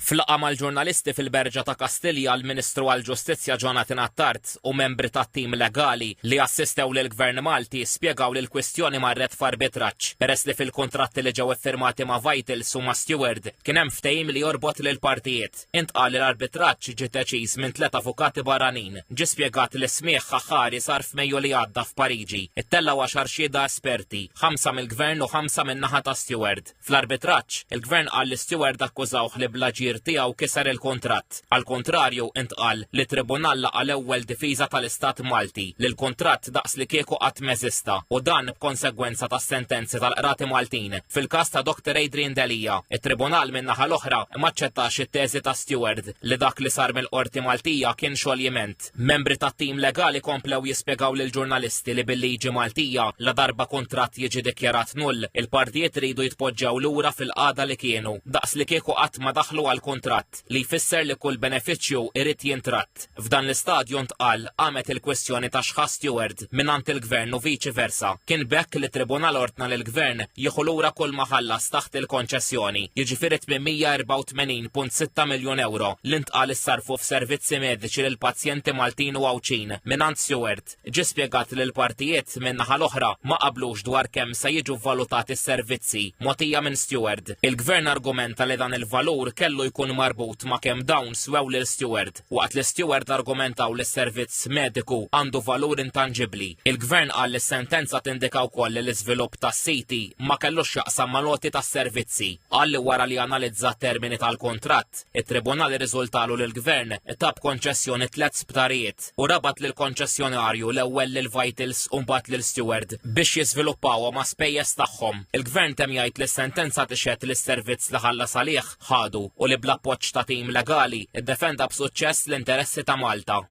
F'laqgħa mal-ġurnalisti fil-Berġa ta' Kastilja l-Ministru għall-Ġustizzja Jonathan Attard u membri tat-tim legali li assistew lill-Gvern Malti spjegaw li l-kwistjoni marret f'arbitraġġ peress li fil-kuntratti li ġew iffirmati ma' Vitals u ma' Steward kien hemm ftehim li jorbot lil partijiet. Intqal li l-arbitraġġ ġie deċiż minn 3 avukati barranin. Ġie spjegat li smigħ ħaħari sar f'Mejju li għadda f'Pariġi. Ittellaw 10 xhieda esperti, 5 mill-Gvern u 5 min-naħa ta' Steward. Fl-arbitraġġ, il-Gvern qal li Steward akkużawh li bl-aġir tiegħu kiser il-kontratt. Al kontrarju intqal li tribunal laqa l-ewwel difiża tal-Istat Malti li l-kontratt daqs li kieku qatt meżista u dan b'konsegwenza tas-sentenzi tal-qrati Maltin. Fil-każ ta' Dr. Adrian Delija, it-tribunal min-naħa l-oħra maċċettax it-teżi ta' Steward li dak li sar mill-qorti Maltija kien xogħliment. Membri tat-tim legali komplew jispjegaw lill-ġurnalisti li bil-liġi Maltija la darba kontratt jiġi dikjarat null, il-partijiet iridu jitpoġġew lura fil-qagħda li kienu daqs li kieku qatt ma daħlu għal kontratt li jfisser li kull benefiċċju irid jintratt. F'dan l-istadju ntqal qamet il-kwestjoni ta' xħa Steward minant il-Gvern u viċi versa. Kien bekk li tribunal ordna lill gvern jieħu lura kull ma ħallas taħt il-konċessjoni, jiġifieri 884.6 miljun euro li ntqal issarfu f'servizzi mediċi lil pazjenti Maltin u Awċin minant Steward. Ġie spjegat li l-partijiet min-naħa l-oħra ma qablux dwar kemm se jiġu valutati s-servizzi mogħtija minn Steward. Il-Gvern argumenta li dan il-valur kellu jkun marbut ma' kemm dawn swew lil Steward, waqt li Steward argumentaw li s-servizz mediku għandu valur intangibbli. Il-Gvern qal li s-sentenza tindika wkoll li l-iżvilupp tas-siti ma kellux jaqsam mal-loti tas-servizzi. Qal li wara li analizza termini tal-kontratt, it-tribunal irriżultalu li l-Gvern tab konċessjoni 3 sptarijiet u rabat lil konċessjonarju l-ewwel lil Vitals u mbagħad lil Steward biex jiżviluppawha ma' spejjeż tagħhom. Il-Gvern temm jgħid li s-sentenza tixhed li s-servizz li ħallas għalih ħadu u li bl-appoġġ ta' tim legali iddefenda b'suċċess l-interessi ta' Malta.